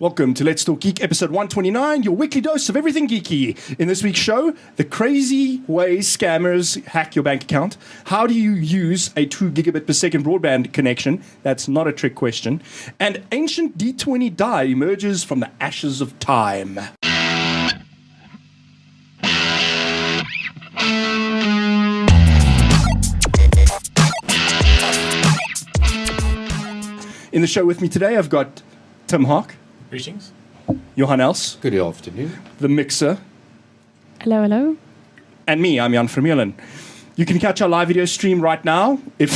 Welcome to Let's Talk Geek, episode 129, your weekly dose of everything geeky. In this week's show, the crazy ways scammers hack your bank account. How do you use a 2 gigabit per second broadband connection? That's not a trick question. And ancient D20 die emerges from the ashes of time. In the show with me today, I've got Tim Hawk. Greetings. Johan Els. Good afternoon. The Mixer. Hello, hello. And me, I'm Jan Vermeulen. You can catch our live video stream right now. If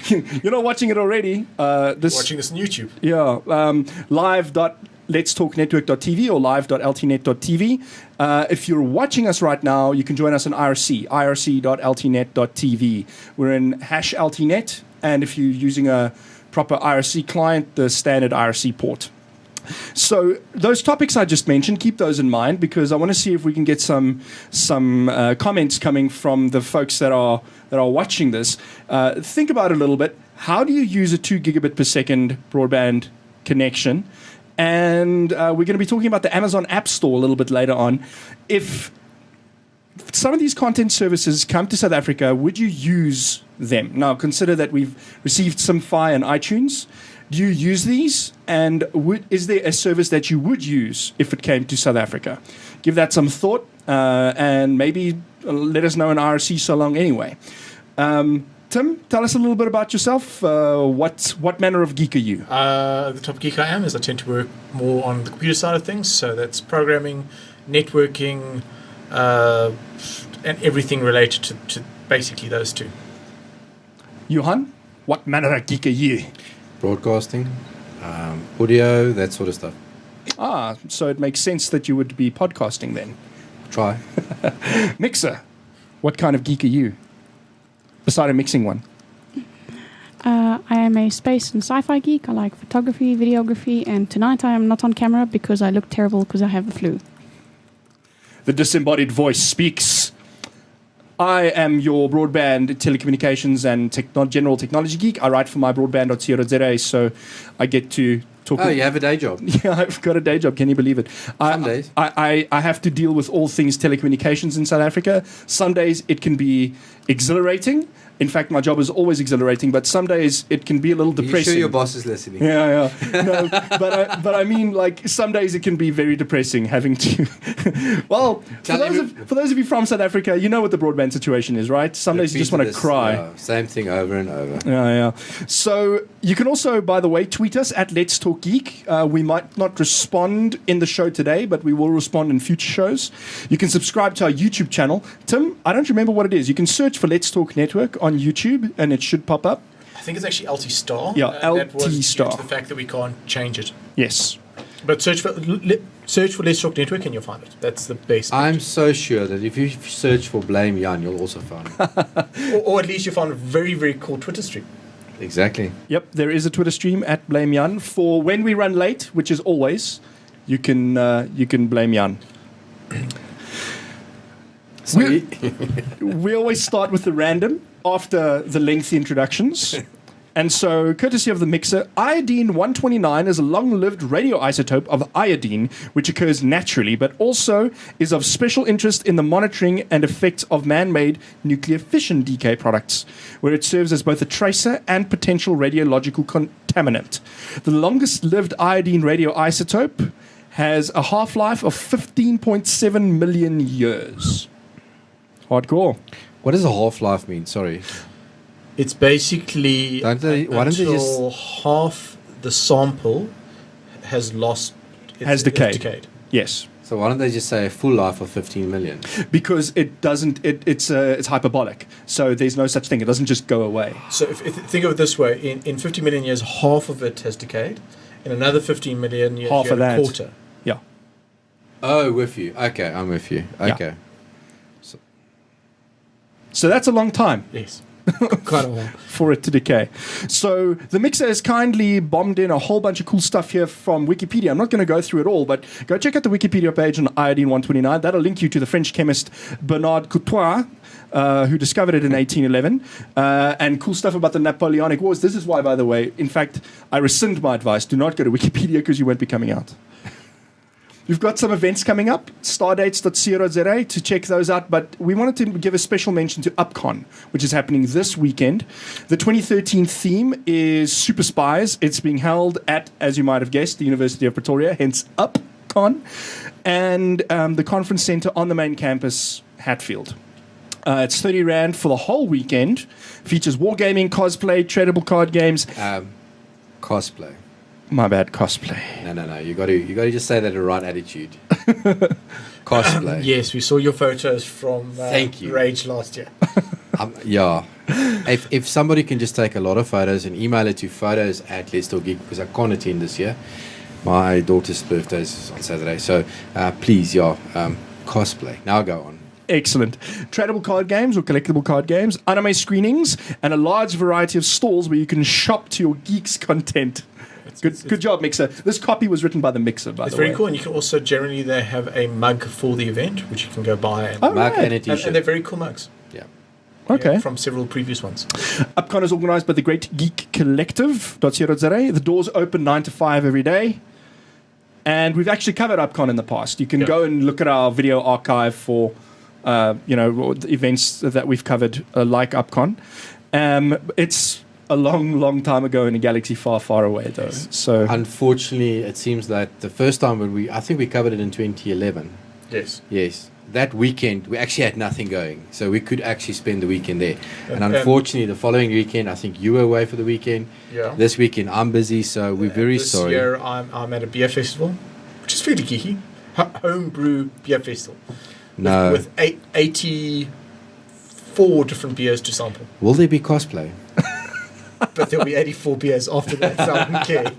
you're not watching it already, Watching this on YouTube. Yeah, live.letstalknetwork.tv or live.ltnet.tv. If you're watching us right now, you can join us on irc.ltnet.tv. We're in #LTNet, and if you're using a proper IRC client, the standard IRC port. So those topics I just mentioned, keep those in mind because I want to see if we can get some comments coming from the folks that are watching this. Think about it a little bit. How do you use a 2 gigabit per second broadband connection? And we're going to be talking about the Amazon App Store a little bit later on. If some of these content services come to South Africa, would you use them? Now, consider that we've received Simfy and iTunes. Do you use these? And is there a service that you would use if it came to South Africa? Give that some thought and maybe let us know in IRC so long anyway. Tim, tell us a little bit about yourself. What manner of geek are you? The type of geek I am is I tend to work more on the computer side of things. So that's programming, networking, and everything related to basically those two. Johan, what manner of geek are you? Broadcasting, audio, that sort of stuff. So it makes sense that you would be podcasting then. Try. Mixer, what kind of geek are you? Beside a mixing one. I am a space and sci-fi geek. I like photography, videography, and tonight I am not on camera because I look terrible because I have the flu. The disembodied voice speaks. I am your broadband telecommunications and general technology geek. I write for mybroadband.co.za, so I get to talk. Oh, you have a day job? Yeah, I've got a day job. Can you believe it? Some days. I have to deal with all things telecommunications in South Africa. Some days it can be exhilarating. In fact, my job is always exhilarating, but some days it can be a little depressing. Are you sure your boss is listening? Yeah. No, but I mean, like, some days it can be very depressing having to... Well, for those of you from South Africa, you know what the broadband situation is, right? Some days you just want to cry. Yeah, same thing over and over. Yeah. So you can also, by the way, tweet us at Let's Talk Geek. We might not respond in the show today, but we will respond in future shows. You can subscribe to our YouTube channel. Tim, I don't remember what it is. You can search for Let's Talk Network on YouTube, and it should pop up. I think it's actually LT Star. Yeah, LT that was Star. due to the fact that we can't change it. Yes. But search for Let's Talk Network and you'll find it. That's the base. I'm so sure that if you search for Blame Jan, you'll also find it. or at least you'll find a very, very cool Twitter stream. Exactly. Yep, there is a Twitter stream at Blame Jan. For when we run late, which is always, you can blame Jan. We always start with the random after the lengthy introductions. And so, courtesy of the Mixer, iodine-129 is a long-lived radioisotope of iodine, which occurs naturally, but also is of special interest in the monitoring and effects of man-made nuclear fission decay products, where it serves as both a tracer and potential radiological contaminant. The longest-lived iodine radioisotope has a half-life of 15.7 million years. Hardcore. What does a half-life mean? Sorry. It's basically why don't they until half the sample has decayed. Yes. So why don't they just say a full life of 15 million? Because it doesn't. It's hyperbolic. So there's no such thing. It doesn't just go away. So if think of it this way: in 50 million years, half of it has decayed. In another 15 million years, half you of have that. a quarter. Yeah. Oh, with you. Okay, I'm with you. Okay. Yeah. So that's a long time. Yes. Quite a while. For it to decay. So the mixer has kindly bombed in a whole bunch of cool stuff here from Wikipedia. I'm not going to go through it all, but go check out the Wikipedia page on iodine 129. That'll link you to the French chemist Bernard Coutois, who discovered it in 1811, and cool stuff about the Napoleonic Wars. This is why, by the way, in fact, I rescind my advice. Do not go to Wikipedia because you won't be coming out. We've got some events coming up, stardates.co.za, to check those out. But we wanted to give a special mention to UpCon, which is happening this weekend. The 2013 theme is Super Spies. It's being held at, as you might have guessed, the University of Pretoria, hence UpCon, and the conference center on the main campus, Hatfield. It's 30 Rand for the whole weekend. Features wargaming, cosplay, tradable card games. Cosplay. My bad, cosplay. No. You got to just say that in the right attitude. Cosplay. Yes, we saw your photos from Thank you. Rage last year. Yeah. If somebody can just take a lot of photos and email it to photos@Let's.Geek, because I can't attend this year. My daughter's birthday is on Saturday. So please, cosplay. Now go on. Excellent. Tradable card games or collectible card games, anime screenings, and a large variety of stalls where you can shop to your geeks content. Good job, Mixer. This copy was written by the Mixer, by the way. It's very cool, and you can also generally they have a mug for the event, which you can go buy. And, Mug and a t-shirt. and they're very cool mugs. Yeah. Okay. Yeah, from several previous ones. UpCon is organised by the Great Geek Collective.co.za. The doors open 9 to 5 every day. And we've actually covered UpCon in the past. You can go and look at our video archive for the events that we've covered, like UpCon. It's a long, long time ago in a galaxy far, far away, though. Yes. So Unfortunately, it seems that the first time I think we covered it in 2011. Yes. Yes. That weekend, we actually had nothing going. So we could actually spend the weekend there. And unfortunately, the following weekend, I think you were away for the weekend. Yeah. This weekend, I'm busy, so we're very sorry. This year, I'm at a beer festival, which is fairly geeky. Homebrew beer festival. No. With 84 different beers to sample. Will there be cosplay? But there'll be 84 beers after that, so I don't care.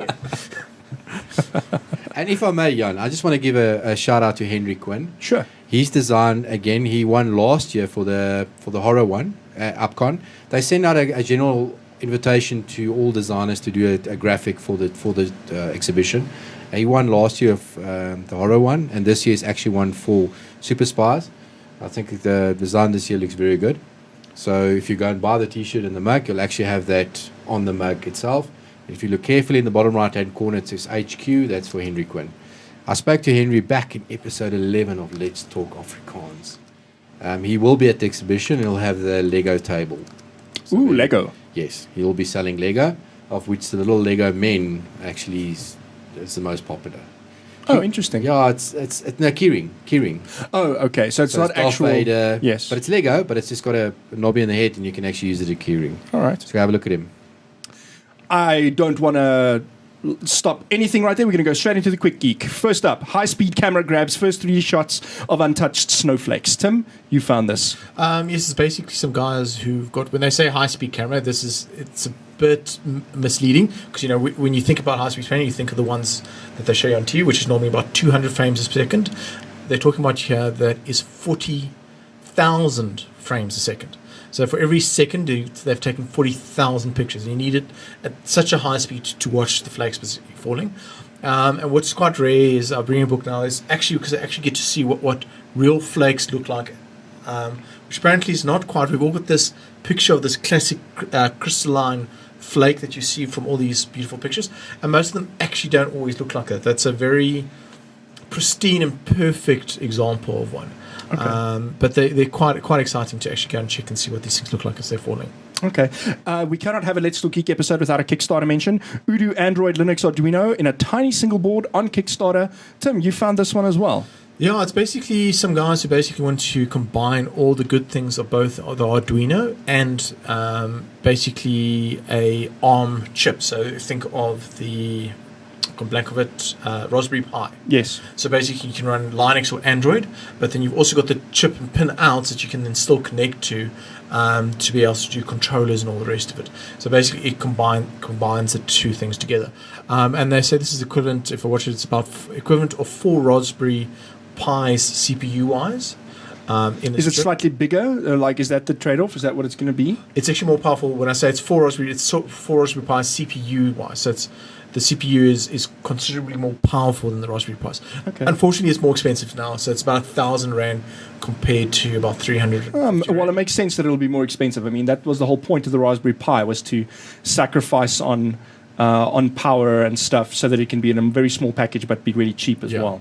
And if I may, Jan, I just want to give a shout out to Henry Quinn. sure. He's designed, again, he won last year for the horror one, UpCon. They send out a general invitation to all designers to do a graphic for the exhibition. And he won last year of the horror one, and this year is actually one for Super Spies. I think the design this year looks very good. So if you go and buy the t-shirt and the mug, you'll actually have that on the mug itself. If you look carefully in the bottom right-hand corner, it says HQ. That's for Henry Quinn. I spoke to Henry back in episode 11 of Let's Talk Afrikaans. He will be at the exhibition and he'll have the Lego table. So Lego. Yes, he'll be selling Lego, of which the little Lego men actually is the most popular. Oh, interesting. Yeah, it's keyring. Oh, okay. So it's not Darth actual. Vader, Yes. but it's Lego, but it's just got a knobby in the head and you can actually use it as a keyring. All right. So have a look at him. I don't want to stop anything right there. We're going to go straight into the quick geek. First up, high-speed camera grabs first 3D shots of untouched snowflakes. Tim, you found this. Yes, it's basically some guys who've got, when they say high-speed camera, it's a bit misleading because, when you think about high-speed camera, you think of the ones that they show you on TV, which is normally about 200 frames a second. They're talking about here that is 40,000 frames a second. So for every second, they've taken 40,000 pictures. And you need it at such a high speed to watch the flakes falling. And what's quite rare is, I'll bring a book now, is actually because I actually get to see what real flakes look like, which apparently is not quite. We've all got this picture of this classic crystalline flake that you see from all these beautiful pictures. And most of them actually don't always look like that. That's a very pristine and perfect example of one. Okay. But they're quite exciting to actually go and check and see what these things look like as they're falling. Okay. We cannot have a Let's Talk Geek episode without a Kickstarter mention. Udoo Android Linux Arduino in a tiny single board on Kickstarter. Tim, you found this one as well. Yeah, it's basically some guys who basically want to combine all the good things of both the Arduino and basically a ARM chip. So think of the blank of it, Raspberry Pi. Yes. So basically you can run Linux or Android, but then you've also got the chip and pin outs that you can then still connect to be able to do controllers and all the rest of it. So basically it combines the two things together. And they say this is equivalent, if I watch it, it's about equivalent of 4 Raspberry Pis CPU-wise. Is it slightly bigger? Like, is that the trade-off? Is that what it's going to be? It's actually more powerful. When I say it's 4 Raspberry, it's 4 Raspberry Pi CPU-wise. So the CPU is considerably more powerful than the Raspberry Pis. Okay. Unfortunately, it's more expensive now. So it's about 1,000 Rand compared to about 300. Well, it makes sense that it'll be more expensive. I mean, that was the whole point of the Raspberry Pi, was to sacrifice on power and stuff so that it can be in a very small package but be really cheap as well.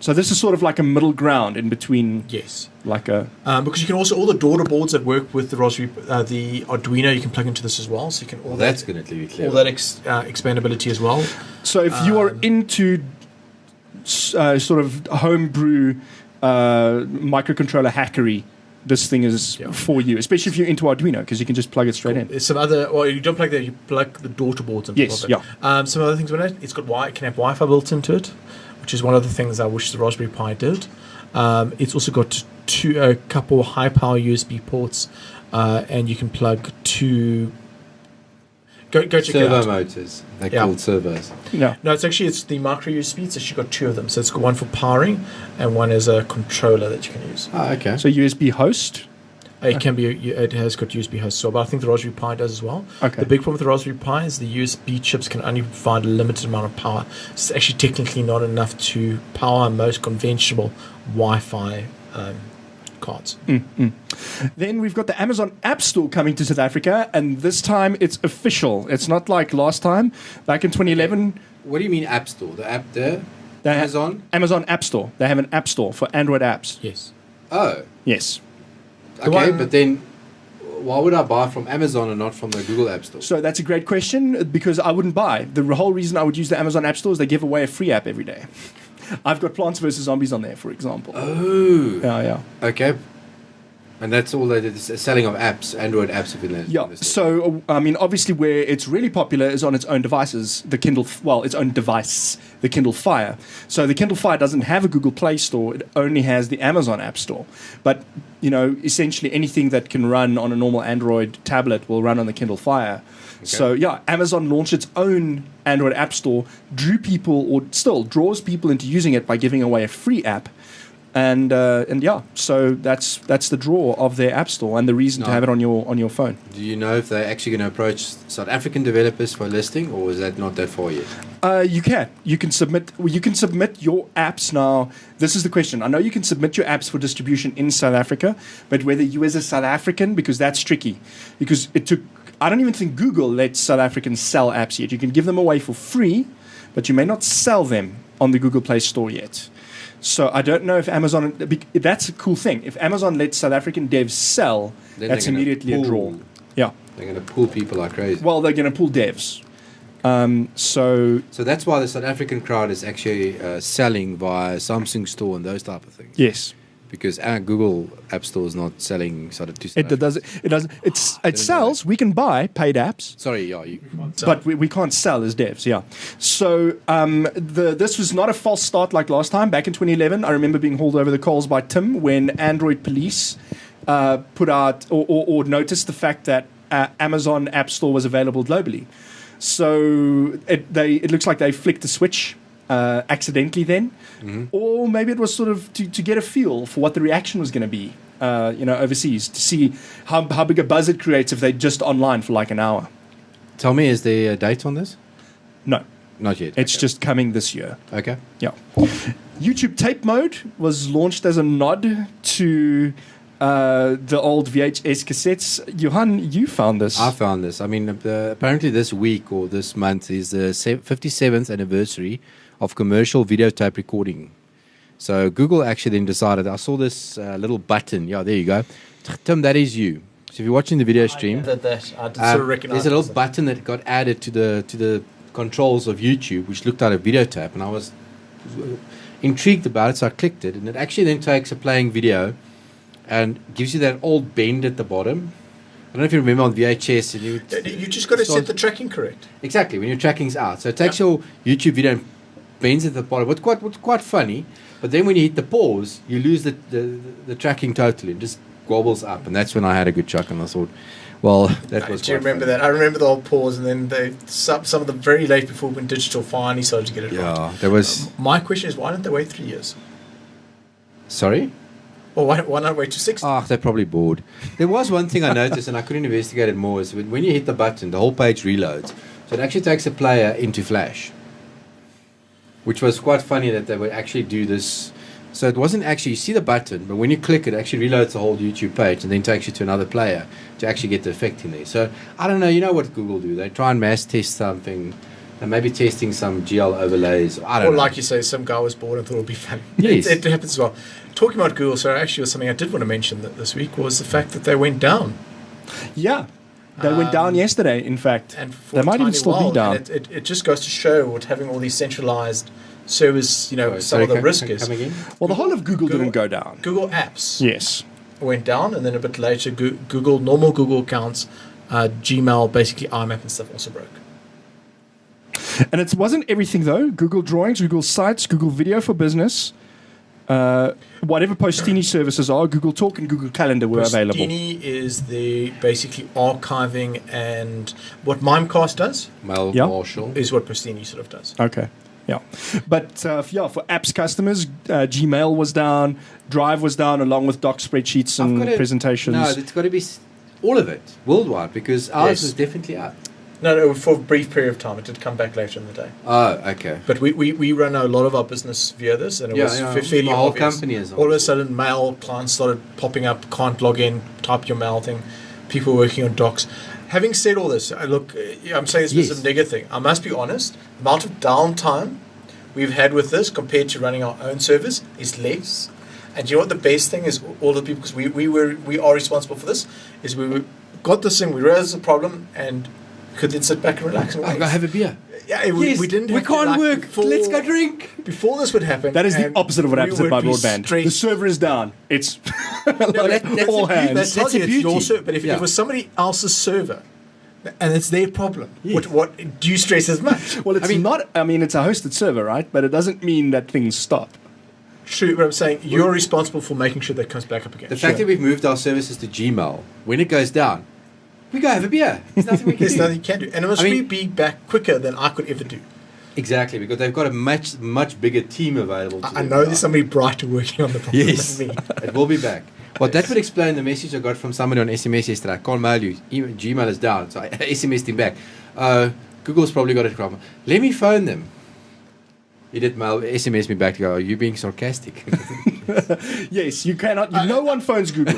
So this is sort of like a middle ground in between. Yes. Like a because you can also, all the daughter boards that work with the Raspberry, the Arduino, you can plug into this as well. So you can that's going to be clear. All that expandability as well. So if you are into sort of homebrew microcontroller hackery, this thing is for you, especially if you're into Arduino, because you can just plug it straight in. There's some other, well, you don't plug that, you plug the daughter boards into it. Some other things with it, it can have Wi-Fi built into it, which is one of the things I wish the Raspberry Pi did. It's also got a couple high-power USB ports, and you can plug two. Go check it out. Servo motors. They're called servos. No, it's the micro USB. It's actually got 2 of them. So it's got one for powering and one as a controller that you can use. Oh, okay. So USB host? It can be. It has got USB host as well, but I think the Raspberry Pi does as well. Okay. The big problem with the Raspberry Pi is the USB chips can only provide a limited amount of power. It's actually technically not enough to power most conventional Wi-Fi cards. Then we've got the Amazon App Store coming to South Africa, and this time it's official. It's not like last time, back in 2011. What do you mean App Store? The app there? Amazon App Store. They have an App Store for Android apps. Yes. Oh. Yes. Okay, but then why would I buy from Amazon and not from the Google App Store? So that's a great question, because I wouldn't buy. The whole reason I would use the Amazon App Store is they give away a free app every day. I've got Plants vs. Zombies on there, for example. Oh. Yeah. Okay. And that's all they did, is selling of apps, Android apps. Yeah. So, I mean, obviously where it's really popular is on its own devices, its own device, the Kindle Fire. So the Kindle Fire doesn't have a Google Play Store. It only has the Amazon App Store. But, essentially anything that can run on a normal Android tablet will run on the Kindle Fire. Okay. So, Amazon launched its own Android App Store, draws people into using it by giving away a free app. So that's the draw of their app store and the reason to have it on your phone. Do you know if they're actually going to approach South African developers for listing, or is that not that far yet? You can submit your apps now. This is the question. I know you can submit your apps for distribution in South Africa, but whether you as a South African, because that's tricky, because I don't even think Google lets South Africans sell apps yet. You can give them away for free, but you may not sell them on the Google Play Store yet. So I don't know if Amazon. That's a cool thing. If Amazon lets South African devs sell, that's immediately a draw. Yeah, they're going to pull people like crazy. Well, they're going to pull devs. So that's why the South African crowd is actually selling via Samsung Store and those type of things. Yes. Because our Google App Store is not selling sort of. It doesn't. It sells. We can buy paid apps. Sorry, but we can't sell as devs. Yeah. So this was not a false start like last time. Back in 2011, I remember being hauled over the coals by Tim when Android Police put out or noticed the fact that Amazon App Store was available globally. So it looks like they flicked the switch. Accidentally then, or maybe it was sort of to get a feel for what the reaction was going to be, overseas, to see how big a buzz it creates if they're just online for like an hour. Tell me, is there a date on this? No. Not yet. It's just coming this year. Okay. Yeah. YouTube Tape Mode was launched as a nod to the old VHS cassettes. Johan, you found this. I found this. I mean, apparently this week or this month is the 57th anniversary of commercial videotape recording. So Google actually then decided, I saw this little button. Yeah, there you go. Tim, that is you. So if you're watching the video stream, I did sort of recognize there's a little button that got added to the controls of YouTube, which looked like a videotape, and I was intrigued about it, so I clicked it, and it actually then takes a playing video and gives you that old bend at the bottom. I don't know if you remember on VHS. And you just got to set the tracking correct. Exactly, when your tracking's out. So it takes your YouTube video and bends at the bottom. What's quite funny, but then when you hit the pause, you lose the tracking totally. It just wobbles up, and that's when I had a good chuck, and I thought, well, that was. Do you remember that? I remember the old pause, and then some of them very late before when digital finally started to get it right. Yeah, there was. My question is, why didn't they wait 3 years? Sorry? Or why not wait to 60? Ah, they're probably bored. There was one thing I noticed, and I couldn't investigate it more, is when you hit the button, the whole page reloads. So it actually takes a player into Flash, which was quite funny that they would actually do this. So it wasn't actually, you see the button, but when you click it actually reloads the whole YouTube page and then takes you to another player to actually get the effect in there. So I don't know, you know what Google do? They try and mass test something, and maybe testing some GL overlays. I don't know. Or like you say, some guy was bored and thought it would be fun. Yes. It happens as well. Talking about Google, so actually was something I did want to mention this week was the fact that they went down. Yeah. They went down yesterday, in fact. And for they a might even tiny still while, be down. and it just goes to show what having all these centralized servers, some Sorry, of the risk is. Come again? Well, the whole of Google didn't go down. Google Apps Yes. went down, and then a bit later, normal Google accounts, Gmail, basically IMAP and stuff also broke. And it wasn't everything, though. Google Drawings, Google Sites, Google Video for Business, whatever Postini services are, Google Talk and Google Calendar were available. Postini is the basically archiving, and what Mimecast does Marshall. is what Postini sort of does. Okay. Yeah. But, for apps customers, Gmail was down, Drive was down, along with doc spreadsheets and presentations. No, it's got to be all of it, worldwide, because ours Yes. was definitely up. No, for a brief period of time. It did come back later in the day. Oh, okay. But we run a lot of our business via this, and it was fairly my whole obvious. company is on. All of a sudden, mail clients started popping up, can't log in, type your mail thing, people working on docs. Having said all this, I'm saying this was a negative thing. I must be honest, the amount of downtime we've had with this compared to running our own servers is less. And you know what the best thing is, all the people, because we are responsible for this, is got this thing, we realized the problem, and could then sit back and relax and wait. I'll go have a beer. Yeah, we didn't. We can't work. Let's go drink. Before this would happen, That is the opposite of what happens at my broadband. The server is down. It's that's all the hands. That's That's the it's your beauty. server. But if it was somebody else's server, and it's their problem, Yes. what do you stress as much? Well, it's not. I mean, it's a hosted server, right? But it doesn't mean that things stop. True, but I'm saying you're responsible for making sure that comes back up again. The fact that we've moved our services to Gmail, when it goes down, we go have a beer. There's nothing we can There's do. nothing you can do, and it must be back quicker than I could ever do. Exactly, because they've got a much bigger team available to I them know now. there's somebody brighter working on the problem Yes, than me. it will be back. Well, that would explain the message I got from somebody on SMS yesterday. I can't mail you. Gmail is down. So I SMS'd him back. Google's probably got a problem. Let me phone them. He did SMS me back to go, are you being sarcastic? Yes, you cannot. No one phones Google.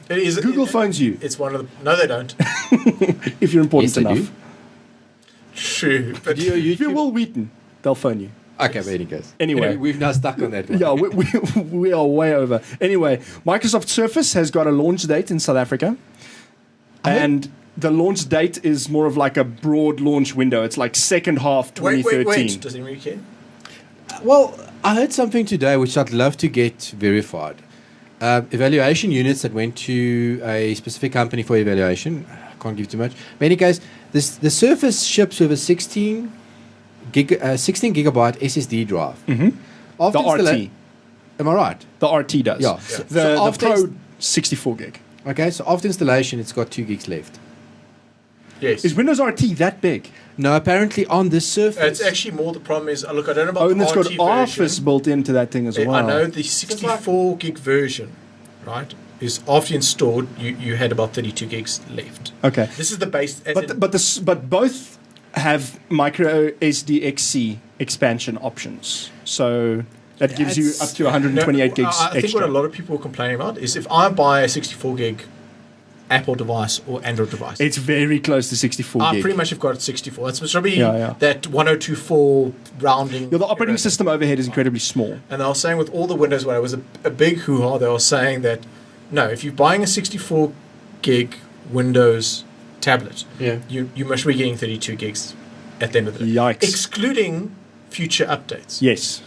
Google phones you It's one of the. No, they don't. if you're important Yes, they enough. do. True, but Do you If you're Will Wheaton, they'll phone you. Okay, but any case. Anyway. We've now stuck on that one. Yeah, we are way over. Anyway, Microsoft Surface has got a launch date in South Africa. And the launch date is more of like a broad launch window. It's like second half 2013. wait. Does anybody care? Well, I heard something today which I'd love to get verified. Evaluation units that went to a specific company for evaluation. I can't give too much. In any case, the Surface ships with a 16 gigabyte SSD drive. Mm-hmm. After The RT. Am I right? The RT does. Yeah. So So the after Pro, it's- 64 gig. Okay, so after installation, it's got 2 gigs left. Yes. Is Windows RT that big? No, apparently on this Surface. It's actually more the problem is, look, I don't know about Oh, and the it's got RT Office version. built into that thing as well. I know the 64 gig version, right, is after you installed, you had about 32 gigs left. Okay. This is the base. But both have micro SDXC expansion options. So that gives you up to 128 gigs I think extra. what a lot of people are complaining about is if I buy a 64 gig Apple device or Android device, It's very close to 64 I gig. pretty much have got 64. It's probably Yeah. that 1024 rounding. Yeah, the operating system overhead is incredibly small. And they were saying with all the Windows, when it was a big hoo-ha, they were saying that, no, if you're buying a 64 gig Windows tablet, you must be getting 32 gigs at the end of the day. Yikes. Excluding future updates. Yes.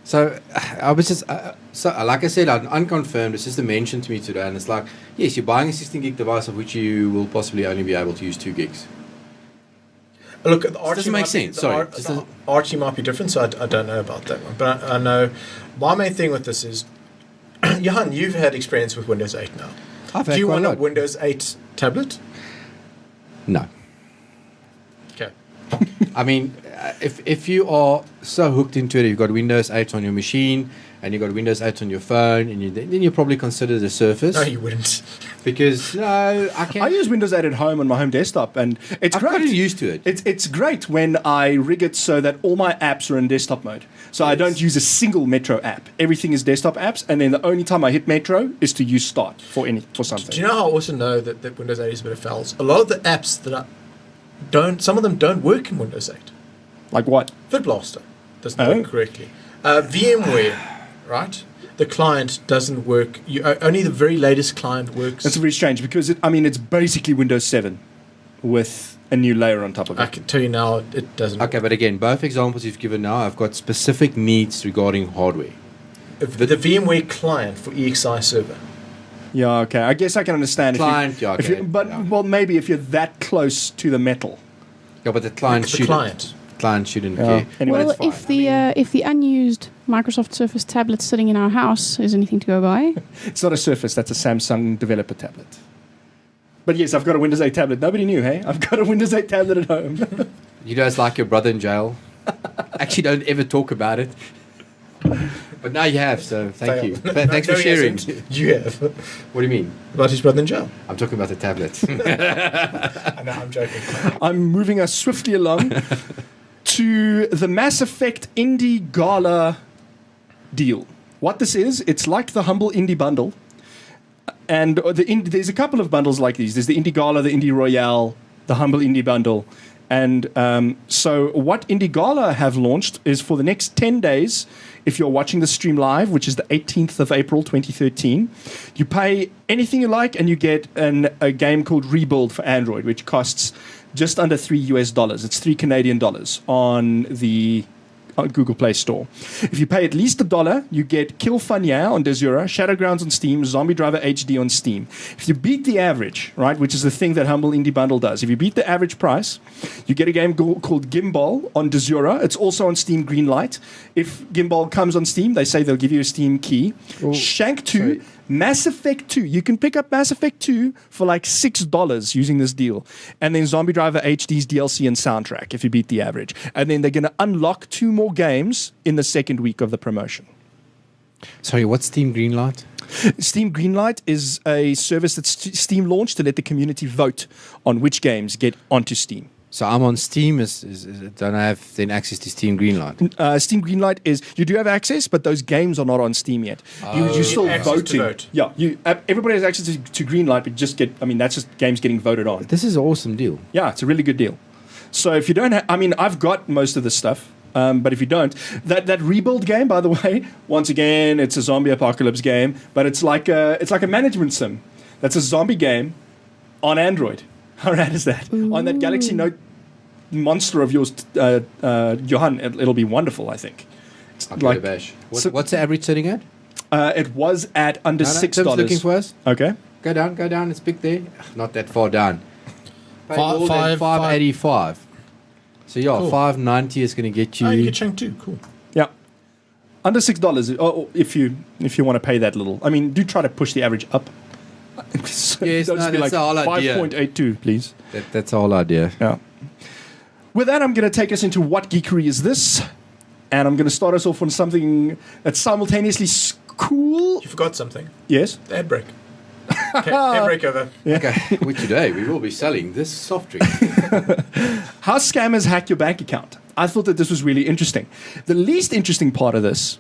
So I was just, like I said, unconfirmed. It's just a mention to me today, and it's like, yes, you're buying a 16 gig device of which you will possibly only be able to use 2 gigs. Look, the RT doesn't make sense. Sorry, The RT might be different, so I don't know about that one. But I know my main thing with this is, Johan, you've had experience with Windows 8 now. I've Do had you quite want a a lot. Windows 8 tablet? No. Okay. I mean, if you are so hooked into it, you've got Windows 8 on your machine and you've got Windows 8 on your phone, and then you probably consider the Surface. No, you wouldn't. Because I use Windows 8 at home on my home desktop, and it's I've great. gotten used to it. It's great when I rig it so that all my apps are in desktop mode. So I don't use a single Metro app. Everything is desktop apps, and then the only time I hit Metro is to use Start for something. Do you know how I also know that Windows 8 is a bit of fails? A lot of the apps that some of them don't work in Windows 8. Like what? VidBlaster doesn't work correctly. VMware, right? The client doesn't work. Only the very latest client works. That's very strange because it's basically Windows 7 with a new layer on top of it. I can tell you now, it doesn't. Okay, but again, both examples you've given now, I've got specific needs regarding hardware. The VMware client for EXI server. Yeah, okay. I guess I can understand. Client, Well, maybe if you're that close to the metal. Yeah, but the client shouldn't. Client shouldn't care. Anyway, Well, if the unused Microsoft Surface tablet sitting in our house is anything to go by, it's not a Surface. That's a Samsung developer tablet. But yes, I've got a Windows 8 tablet. Nobody knew, hey? I've got a Windows 8 tablet at home. You guys like your brother in jail? Actually, don't ever talk about it. But now you have, so thank you. Thanks for sharing. You have. What do you mean? About his brother in jail. I'm talking about the tablet. I know, I'm joking. I'm moving us swiftly along to the Mass Effect Indie Gala deal. What this is, it's like the Humble Indie Bundle. And there's a couple of bundles like these. There's the Indie Gala, the Indie Royale, the Humble Indie Bundle. And so what Indie Gala have launched is for the next 10 days, if you're watching the stream live, which is the 18th of April 2013, you pay anything you like and you get a game called Rebuild for Android, which costs just under $3 US. It's $3 Canadian on the Google Play Store. If you pay at least $1, you get Kill Fun Yeah on Desura, Shadowgrounds on Steam, Zombie Driver HD on Steam. If you beat the average, right, which is the thing that Humble Indie Bundle does, if you beat the average price, you get a game called Gimbal on Desura. It's also on Steam Greenlight. If Gimbal comes on Steam, they say they'll give you a Steam key. Shank 2, sorry. Mass Effect 2. You can pick up Mass Effect 2 for like $6 using this deal. And then Zombie Driver HD's DLC and soundtrack if you beat the average. And then they're going to unlock 2 more games in the second week of the promotion. Sorry, what's Steam Greenlight? Steam Greenlight is a service that Steam launched to let the community vote on which games get onto Steam. So I'm on Steam. Don't I have then access to Steam Greenlight? Steam Greenlight is you do have access, but those games are not on Steam yet. You're still voting. Vote. Yeah, everybody has access to Greenlight, but that's just games getting voted on. This is an awesome deal. Yeah, it's a really good deal. So if you don't, I've got most of this stuff. But if you don't, that Rebuild game, by the way, once again, it's a zombie apocalypse game, but it's like a management sim. That's a zombie game on Android. How rad is that? Ooh. On that Galaxy Note monster of yours, Johan, it'll be wonderful, I think. Okay, bash. What's the average setting at? It was at under $6. Looking for us. Okay. Go down. It's big there. Not that far down. $5.85. So yeah, cool. $5.90 is going to get you. Oh, you get Chunk 2. Cool. Yeah, under $6. Oh, if you want to pay that little, do try to push the average up. Yes, that's like the whole idea. 5.82, please. That's the whole idea. Yeah. With that, I'm going to take us into what geekery is this, and I'm going to start us off on something that's simultaneously cool. You forgot something. Yes. The ad break. Okay, ad break over. Yeah. Okay. Today we will be selling this soft drink. How scammers hack your bank account. I thought that this was really interesting. The least interesting part of this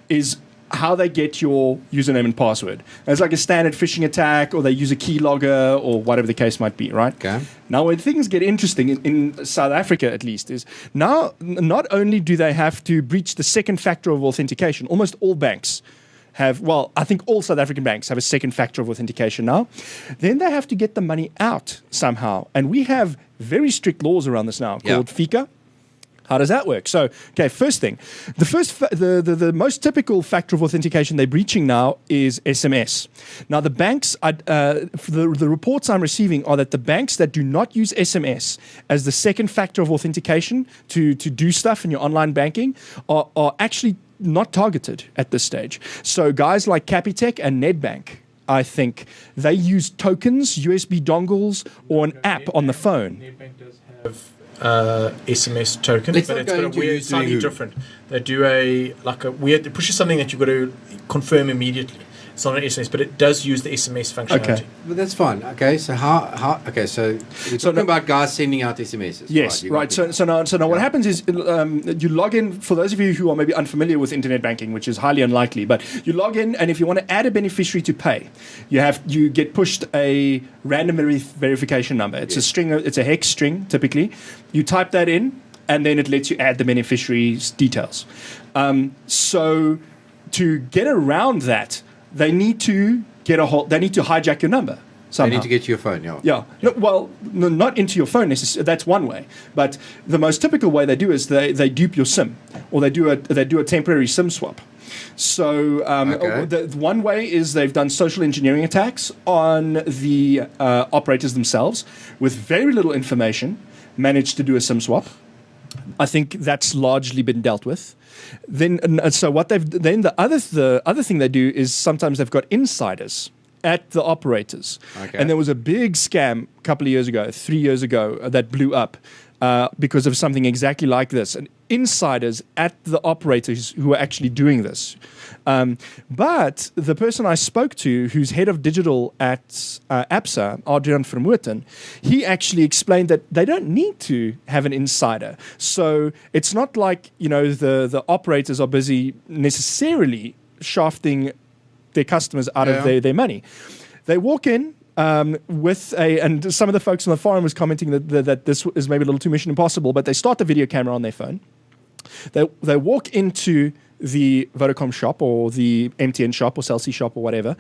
is how they get your username and password. It's like a standard phishing attack, or they use a keylogger, or whatever the case might be, right? Okay. Now, when things get interesting, in South Africa at least, is now not only do they have to breach the second factor of authentication, almost all banks have, I think all South African banks have a second factor of authentication now. Then they have to get the money out somehow. And we have very strict laws around this now called FICA. How does that work? So, okay, first thing. The most typical factor of authentication they're breaching now is SMS. Now, the banks, the reports I'm receiving are that the banks that do not use SMS as the second factor of authentication to do stuff in your online banking are actually not targeted at this stage. So guys like Capitec and Nedbank, I think, they use tokens, USB dongles, or an app on the phone. Nedbank does have SMS token, Let's but not it's go got a into weird, who's doing slightly who. different. They do it pushes something that you've got to confirm immediately. It's not an SMS, but it does use the SMS functionality. Okay. But that's fine. Okay, so so we're talking about guys sending out SMSs. Yes, you right. got me. So now what Yeah. happens is you log in. For those of you who are maybe unfamiliar with internet banking, which is highly unlikely, but you log in, and if you want to add a beneficiary to pay, you get pushed a random verification number. It's a string. It's a hex string typically. You type that in, and then it lets you add the beneficiary's details. So to get around that, they need to They need to hijack your number They somehow. need to get to your phone, yeah. Yeah. No, not into your phone necessarily. That's one way. But the most typical way they do is they dupe your SIM, or they do a temporary SIM swap. So Okay. the one way is they've done social engineering attacks on the operators themselves with very little information, managed to do a SIM swap. I think that's largely been dealt with. Then, so what the other thing they do is sometimes they've got insiders at the operators. Okay. And there was a big scam a couple of years ago, 3 years ago, that blew up because of something exactly like this. And insiders at the operators who were actually doing this. But the person I spoke to, who's head of digital at APSA, Adrian Vermoeten, he actually explained that they don't need to have an insider. So it's not like, the operators are busy necessarily shafting their customers out of their money. They walk in and some of the folks on the forum was commenting that this is maybe a little too Mission Impossible, but they start the video camera on their phone. They walk into the Vodacom shop or the MTN shop or Cell C shop or whatever,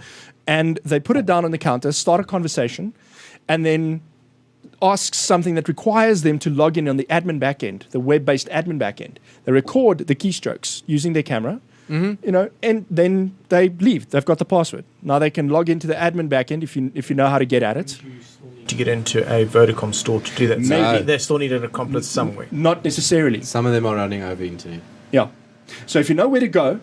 and they put it down on the counter, start a conversation, and then ask something that requires them to log in on the admin backend, the web-based admin backend. They record the keystrokes using their camera, and then they leave. They've got the password. Now they can log into the admin backend if you know how to get at it. To get into a Vodacom store to do that. So No. they still need an accomplice somewhere. Not necessarily. Some of them are running over internet. Yeah. So if you know where to go,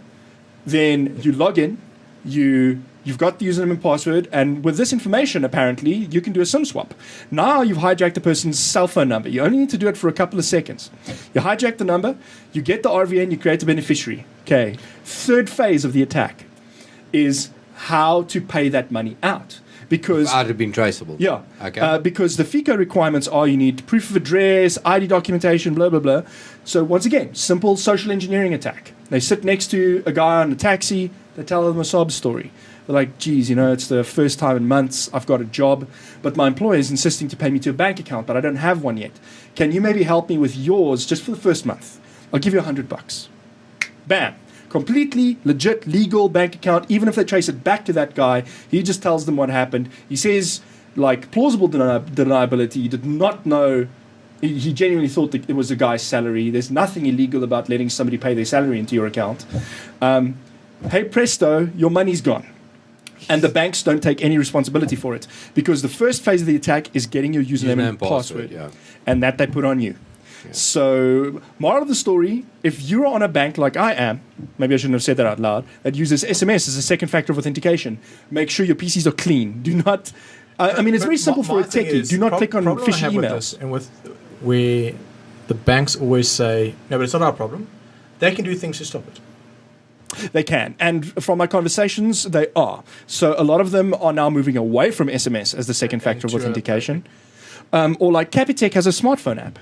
then you log in, you've got the username and password, and with this information, apparently, you can do a SIM swap. Now you've hijacked the person's cell phone number. You only need to do it for a couple of seconds. You hijack the number, you get the RVN, you create a beneficiary. Okay. Third phase of the attack is how to pay that money out. Because Without it being traceable. yeah. Okay. Because the FICO requirements are you need proof of address, ID documentation, blah, blah, blah. So once again, simple social engineering attack. They sit next to a guy on a taxi. They tell them a sob story. They're like, geez, it's the first time in months I've got a job, but my employer is insisting to pay me to a bank account, but I don't have one yet. Can you maybe help me with yours just for the first month? I'll give you $100. Bam. Completely legit, legal bank account. Even if they trace it back to that guy, he just tells them what happened. He says, plausible deniability. He did not know. He genuinely thought that it was the guy's salary. There's nothing illegal about letting somebody pay their salary into your account. Hey, presto, your money's gone. And the banks don't take any responsibility for it because the first phase of the attack is getting your username and password. Yeah. And that they put on you. So, moral of the story, if you're on a bank like I am, maybe I shouldn't have said that out loud, that uses SMS as a second factor of authentication, make sure your PCs are clean. Do not, it's very simple for a techie. Do not click on fishy emails. With this and with where the banks always say, no, but it's not our problem. They can do things to stop it. They can. And from my conversations, they are. So, a lot of them are now moving away from SMS as the second factor of authentication. Or like Capitec has a smartphone app.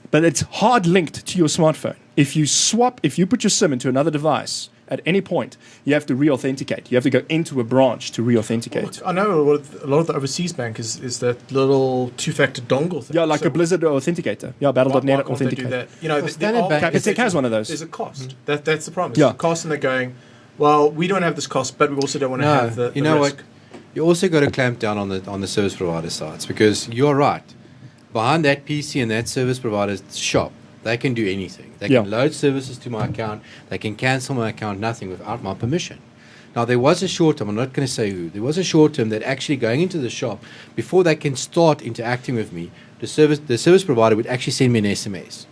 But it's hard linked to your smartphone. If you put your SIM into another device at any point, you have to re-authenticate. You have to go into a branch to re-authenticate. I know a lot of the overseas bank is that little two-factor dongle thing. Yeah, like a Blizzard authenticator. Yeah, Battle.net authenticator. Capitec has one of those. There's a cost. That's the problem. Yeah. The cost, and they're going, well, we don't have this cost, but we also don't want to have the risk. What? You also got to clamp down on the service provider sides because you're right. Behind that PC and that service provider's shop, they can do anything. They can load services to my account. They can cancel my account, nothing without my permission. Now, there was a short term, I'm not going to say who, there was a short term that actually going into the shop, before they can start interacting with me, the service provider would actually send me an SMS.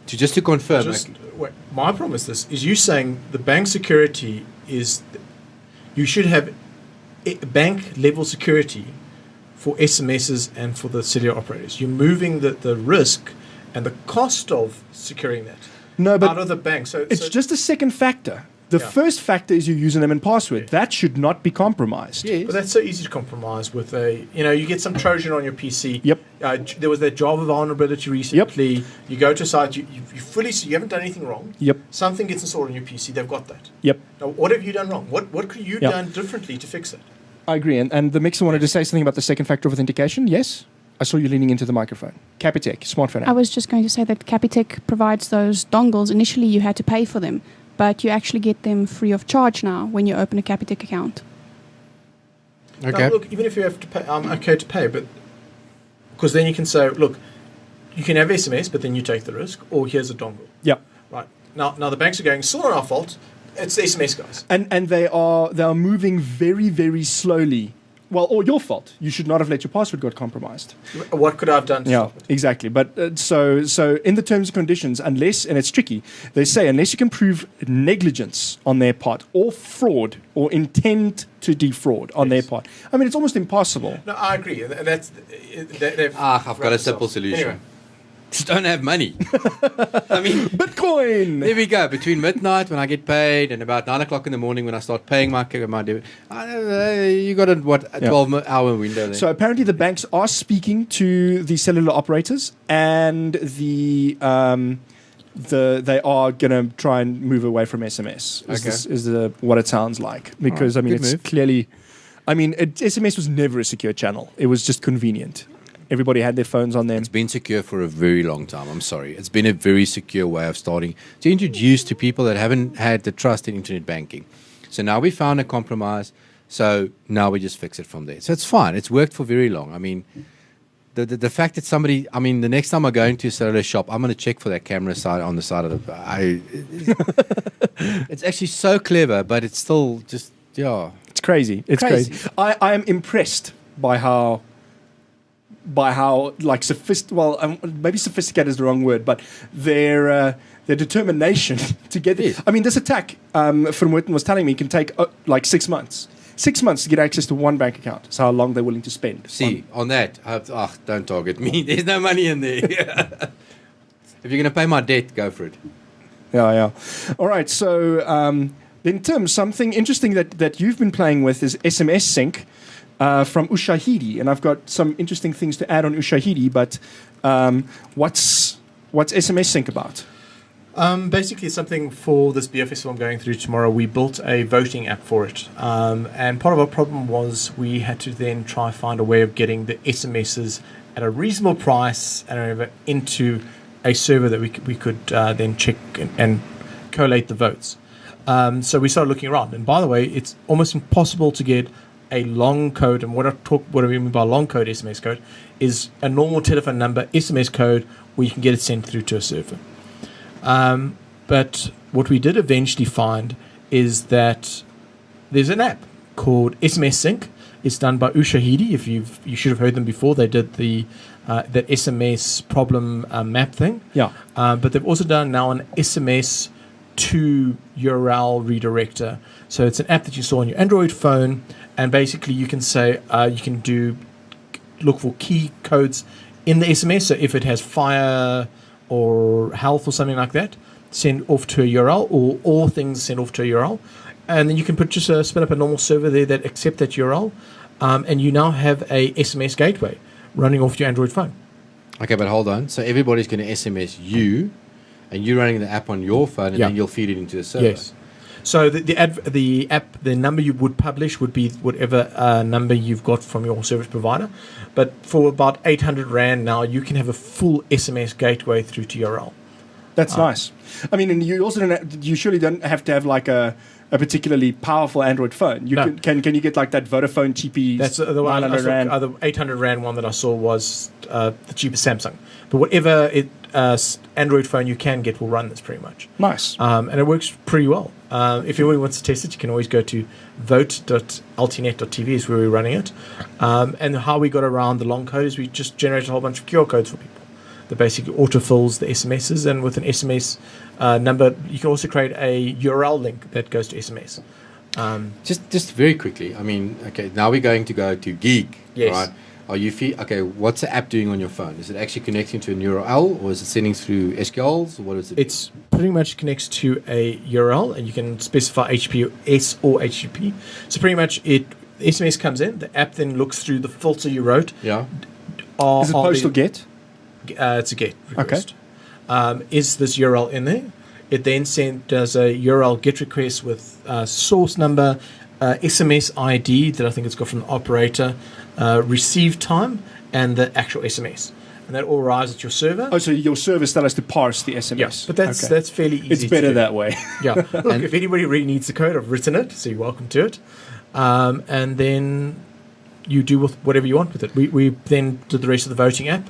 Just to confirm. Wait, my problem is this, is you saying the bank security is, you should have bank level security for SMSs and for the cellular operators. You're moving the risk and the cost of securing that No, but out of the bank. So it's just a second factor. The first factor is your username and password. That should not be compromised. Yes. But that's so easy to compromise with you get some Trojan on your PC. Yep. There was that Java vulnerability recently. You go to a site, you haven't done anything wrong. Yep. Something gets installed on your PC, they've got that. Yep. Now, what have you done wrong? What could you done differently to fix it? I agree. And the Mixer wanted to say something about the second factor of authentication. Yes? I saw you leaning into the microphone. Capitec, smartphone app. I was just going to say that Capitec provides those dongles. Initially, you had to pay for them, but you actually get them free of charge now when you open a Capitec account. Okay. Now, look, even if you have to pay, I'm okay to pay, but because then you can say, look, you can have SMS, but then you take the risk, or here's a dongle. Yep. Right. Now the banks are going, it's not our fault. It's the SMS guys. And they are moving very, very slowly. Well, or your fault. You should not have let your password get compromised. What could I have done to stop it? Exactly. But so in the terms and conditions, unless, and it's tricky, they say unless you can prove negligence on their part or fraud or intent to defraud on their part. I mean, it's almost impossible. No, I agree. And that's I've got a simple solution. Anyway. Just don't have money. I mean, Bitcoin! there we go. Between midnight when I get paid and about 9 o'clock in the morning when I start paying my debit, you got a 12-hour window there. So apparently the banks are speaking to the cellular operators, and they are going to try and move away from SMS. Is what it sounds like, because I mean good it's move. clearly, SMS was never a secure channel. It was just convenient. Everybody had their phones on them. It's been secure for a very long time. I'm sorry. It's been a very secure way of starting to introduce to people that haven't had the trust in internet banking. So now we found a compromise. So now we just fix it from there. So it's fine. It's worked for very long. I mean, the fact that somebody, the next time I go into a cellular shop, I'm going to check for that camera side on the side of the. It's actually so clever, but it's still just It's crazy. It's crazy. I am impressed by how like maybe sophisticated is the wrong word, but their determination to get there. I mean, this attack from Witten was telling me can take like 6 months. 6 months to get access to one bank account. That's how long they're willing to spend. on that. Don't target me. There's no money in there. If you're going to pay my debt, go for it. Yeah. All right. So then, Tim, something interesting that you've been playing with is SMS Sync. From Ushahidi, and I've got some interesting things to add on Ushahidi, but what's SMS Sync about? Basically, it's something for this beer festival I'm going through tomorrow. We built a voting app for it, and part of our problem was we had to then try find a way of getting the SMSs at a reasonable price and into a server that we could then check and collate the votes. So we started looking around, and by the way, it's almost impossible to get a long code, and what I mean by long code SMS code is a normal telephone number SMS code where you can get it sent through to a server. But what we did eventually find is that there's an app called SMS Sync. It's done by Ushahidi. You should have heard them before. They did the that SMS problem map thing. Yeah. But they've also done now an SMS to URL redirector. So it's an app that you saw on your Android phone, and basically you can say you can look for key codes in the SMS. So if it has fire or health or something like that, send off to a URL, or all things send off to a URL, and then you can spin up a normal server there that accept that URL, and you now have a SMS gateway running off your Android phone. Okay, but hold on. So everybody's going to SMS you, and you're running the app on your phone, and then you'll feed it into the server. Yes. So the app, the number you would publish would be whatever number you've got from your service provider. But for about 800 Rand now, you can have a full SMS gateway through to URL. That's nice. I mean, and you also you surely don't have to have like a particularly powerful Android phone. Can you get like that Vodafone cheapy? That's the one. 900 Rand. The 800 Rand one that I saw was the cheapest Samsung. But whatever Android phone you can get will run this pretty much. Nice. And it works pretty well. If anybody wants to test it, you can always go to vote.altinet.tv is where we're running it. And how we got around the long code is we just generated a whole bunch of QR codes for people that basically autofills the SMSs, and with an SMS number, you can also create a URL link that goes to SMS. Just very quickly, I mean, okay, now we're going to go to Geek, Yes. right? Are you okay? What's the app doing on your phone? Is it actually connecting to an URL, or is it sending through SQLs? Or what is it? It's pretty much connects to a URL, and you can specify HTTPS or HTTP. So pretty much SMS comes in. The app then looks through the filter you wrote. Yeah. Is it post or get? It's a get request. Okay. Is this URL in there? It then does a URL get request with source number, SMS ID that I think it's got from the operator, receive time, and the actual SMS. And that all arrives at your server. Oh, so your server still has to parse the SMS. Yeah, but that's fairly easy. It's better that way. Yeah. Look, if anybody really needs the code, I've written it, so you're welcome to it. And then you do with whatever you want with it. We then did the rest of the voting app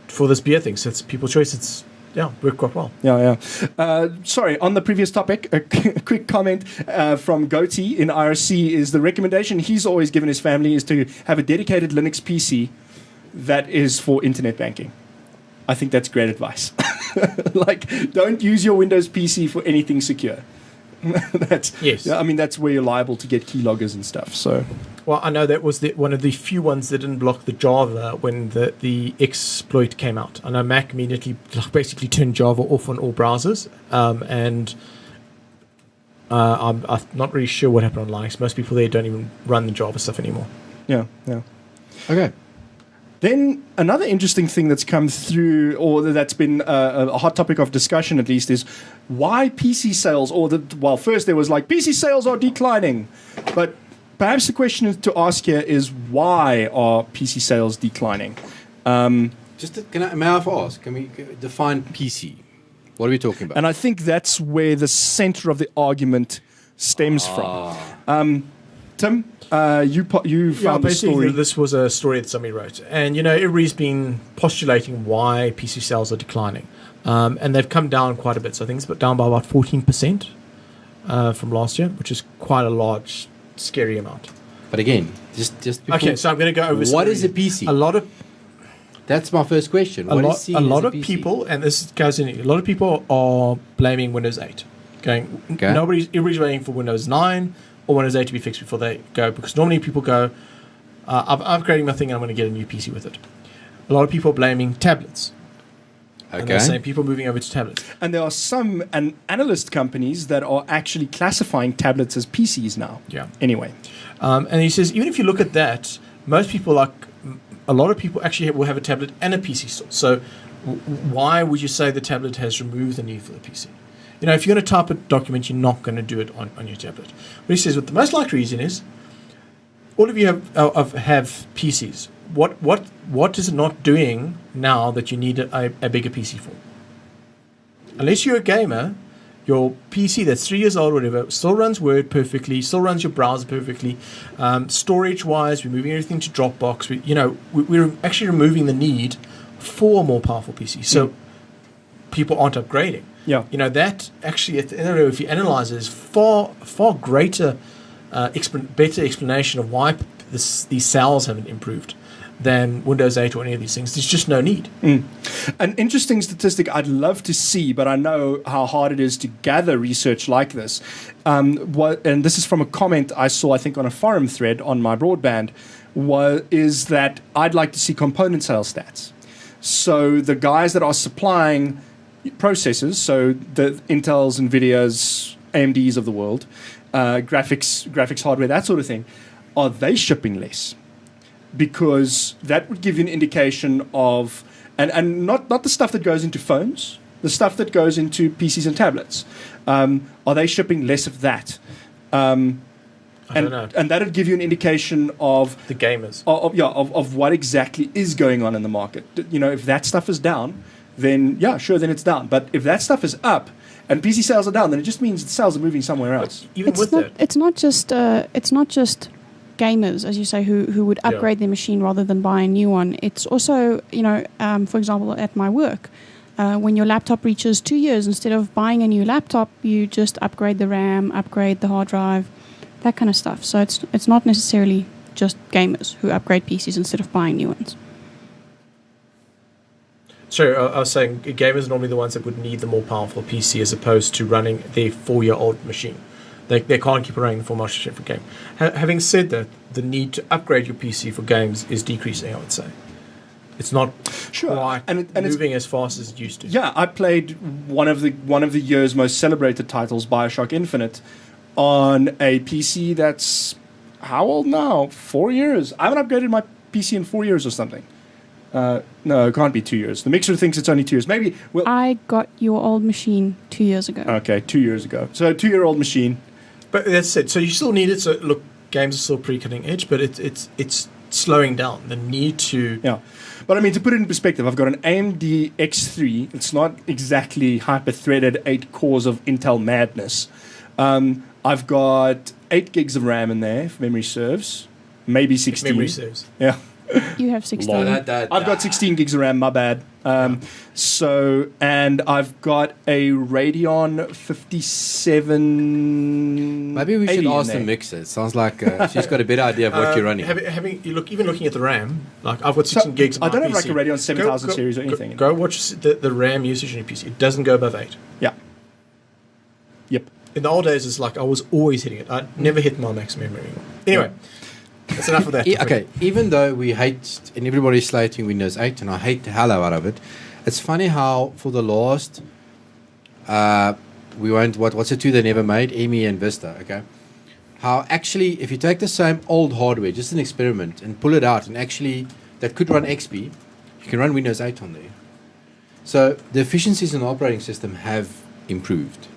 for this beer thing. So it's people's choice. It's worked quite well. Sorry, on the previous topic, a quick comment from Goatee in IRC is the recommendation he's always given his family is to have a dedicated Linux PC that is for internet banking. I think that's great advice. Like, don't use your Windows PC for anything secure. Yes. I mean, that's where you're liable to get keyloggers and stuff. So, well, I know that was one of the few ones that didn't block the Java when the exploit came out. I know Mac immediately basically turned Java off on all browsers, and I'm not really sure what happened on Linux. Most people there don't even run the Java stuff anymore. Yeah. Okay. Then another interesting thing that's come through, or that's been a hot topic of discussion at least, is why PC sales, first there was like PC sales are declining, but perhaps the question to ask here is why are PC sales declining? May I ask? Can we define PC? What are we talking about? And I think that's where the center of the argument stems from. Tim, you found the story. This was a story that somebody wrote, and everybody's been postulating why PC sales are declining, and they've come down quite a bit. So I think it's down by about 14% from last year, which is quite a large, scary amount. But again, just before, okay. So I'm going to go over. What is a PC? That's my first question. A lot of people, and this goes in. A lot of people are blaming Windows 8. Everybody's waiting for Windows 9 or Windows 8 to be fixed before they go, because normally people go, I'm upgrading my thing and I'm going to get a new PC with it. A lot of people are blaming tablets. Okay. And they're saying people moving over to tablets. And there are some analyst companies that are actually classifying tablets as PCs now. Yeah. Anyway. And he says, even if you look at that, most people a lot of people actually will have a tablet and a PC still. So why would you say the tablet has removed the need for the PC? If you're going to type a document, you're not going to do it on your tablet. But he says, what the most likely reason is, all of you have PCs. What is it not doing now that you need a bigger PC for? Unless you're a gamer, your PC that's 3 years old or whatever still runs Word perfectly, still runs your browser perfectly. Storage-wise, we're moving everything to Dropbox. We're actually removing the need for a more powerful PC. So people aren't upgrading. Yeah. That actually, at the end of it, if you analyze it, is far greater, better explanation of why these sales haven't improved than Windows 8 or any of these things. There's just no need. An interesting statistic I'd love to see, but I know how hard it is to gather research like this. And this is from a comment I saw, I think, on a forum thread on my broadband, is that I'd like to see component sales stats. So the guys that are supplying processors, so the Intels, Nvidias, AMDs of the world, graphics hardware, that sort of thing, are they shipping less? Because that would give you an indication of, and not the stuff that goes into phones, the stuff that goes into PCs and tablets. Are they shipping less of that? I don't know. And that would give you an indication of the gamers. Of what exactly is going on in the market. If that stuff is down, then then it's down. But if that stuff is up and PC sales are down, then it just means the sales are moving somewhere else. It's not just gamers, as you say, who would upgrade their machine rather than buy a new one. It's also, for example, at my work, when your laptop reaches 2 years, instead of buying a new laptop, you just upgrade the RAM, upgrade the hard drive, that kind of stuff. So it's not necessarily just gamers who upgrade PCs instead of buying new ones. So I was saying gamers are normally the ones that would need the more powerful PC as opposed to running their 4-year-old machine. They can't keep running the full master for game. Having said that, the need to upgrade your PC for games is decreasing, I would say. It's not quite moving as fast as it used to. Yeah, I played one of the year's most celebrated titles, BioShock Infinite, on a PC that's how old now? 4 years. I haven't upgraded my PC in 4 years or something. No, it can't be 2 years. The mixer thinks it's only 2 years. Maybe. Well, I got your old machine 2 years ago. Okay, 2 years ago. So a 2-year-old machine. But that's it. So you still need it. So look, games are still pretty cutting edge, but it's slowing down. The need to. Yeah. But I mean, to put it in perspective, I've got an AMD X3. It's not exactly hyper-threaded 8 cores of Intel madness. I've got 8 gigs of RAM in there, if memory serves. Maybe 16. Memory serves. Yeah. You have 16. I've got 16 gigs of RAM, my bad. So, and I've got a Radeon 57. Maybe we should ask the mixer. It sounds like she's got a better idea of what you're running. Even looking at the RAM, like I've got 16 gigs. I don't have PC. like a Radeon 7000 series or anything. Go watch the RAM usage on your PC. It doesn't go above 8. Yeah. Yep. In the old days, it's like I was always hitting it. I never hit my max memory anymore. Anyway. That's enough of that. Okay, even though we hate, and everybody's slating Windows 8, and I hate the hell out of it, it's funny how for the last, what's the two they never made? ME and Vista, okay? How actually, if you take the same old hardware, just an experiment, and pull it out, and actually, that could run XP, you can run Windows 8 on there. So the efficiencies in the operating system have improved.